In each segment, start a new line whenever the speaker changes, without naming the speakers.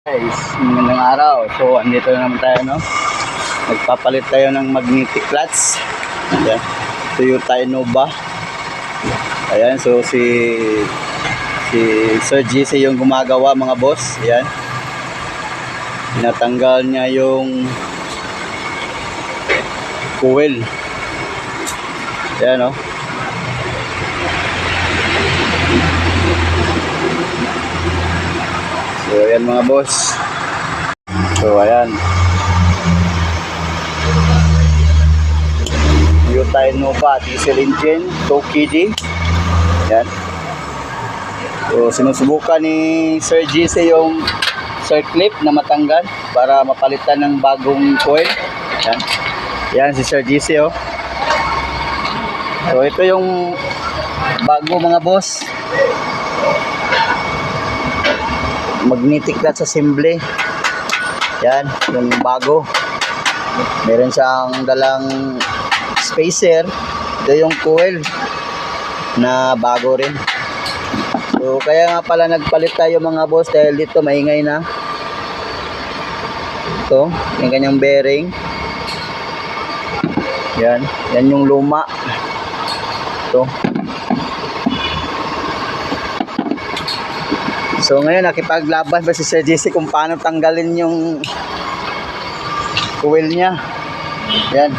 Guys, magandang araw. So, andito na naman tayo, no? Nagpapalit tayo ng magnetic clutch. Ayan. Toyota Innova. Ayan, so si Sir GC yung gumagawa, mga boss. Ayan. Natanggal niya yung coil. Ayan, no? So, ayan mga boss. So, ayan. Toyota Innova diesel engine, 2KD. Ayan. So, sinusubukan ni Sir GC yung circlip na matanggal para mapalitan ng bagong coil. Ayan. Ayan si Sir GC, oh. So, ito yung bago, mga boss. Magnetic clutch assembly. Yan, yung bago. Meron siyang dalang spacer. Ito yung coil na bago rin. So kaya nga pala nagpalit tayo, mga boss, dahil dito maingay na. Ito, yung kanyang bearing. Yan, yan yung luma. Ito. So ngayon nakipaglaban pa si Sir GC kung paano tanggalin yung coil niya. Yan.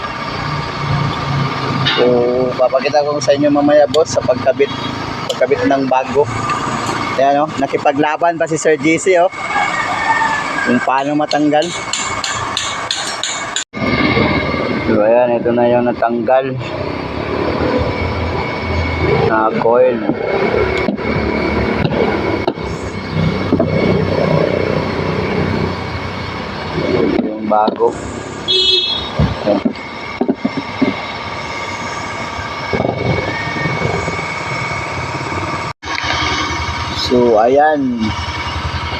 So papakita ko sa inyo mamaya, boss, sa pagkabit ng bago. Yan, oh, nakipaglaban pa si Sir GC, oh, kung paano matanggal. So ayan, ito na yung natanggal na coil. Yung bago. Ayan. So ayan,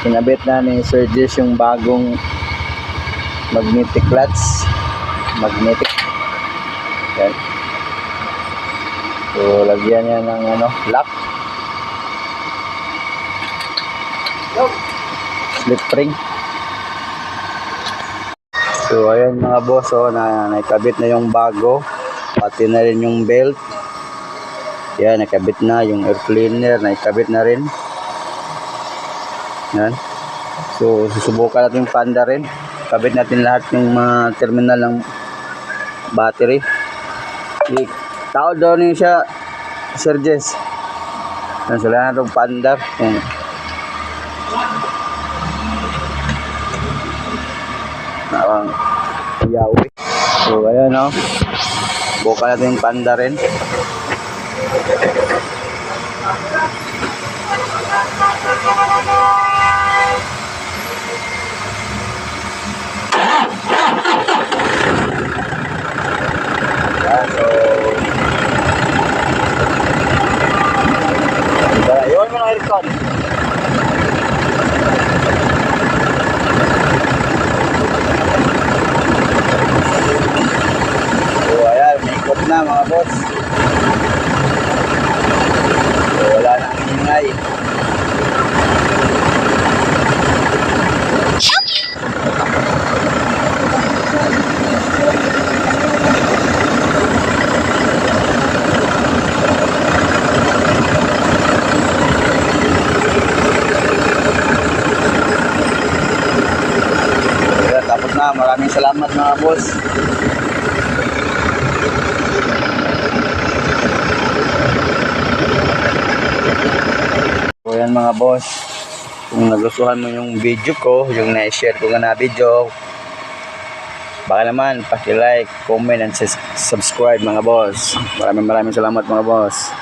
kinabit na ni Sir Jess yung bagong magnetic clutch. Magnetic. Ayan. So lagyan niya ng lock, slip ring. So ayan mga boss, oh, nakabit na yung bago, pati na rin yung belt. Yan, nakabit na yung air cleaner, nakabit na rin. Yan. So susubukan natin yung panda rin. Kabit natin lahat yung mga terminal ng battery. Tao daw niyo siya, Sir Jess. Yan, sila na itong panda. Parang yawi. So ayan, oh, buka natin yung panda rin. Ayan, so iwan mo ng aircon. Na mga boss, so, wala nang ingay. Kaya tapos na, maraming salamat mga boss. So yan mga boss, kung nagustuhan mo yung video ko, yung na-share ko na video, baka naman paki-like, comment, and subscribe mga boss. Maraming salamat mga boss.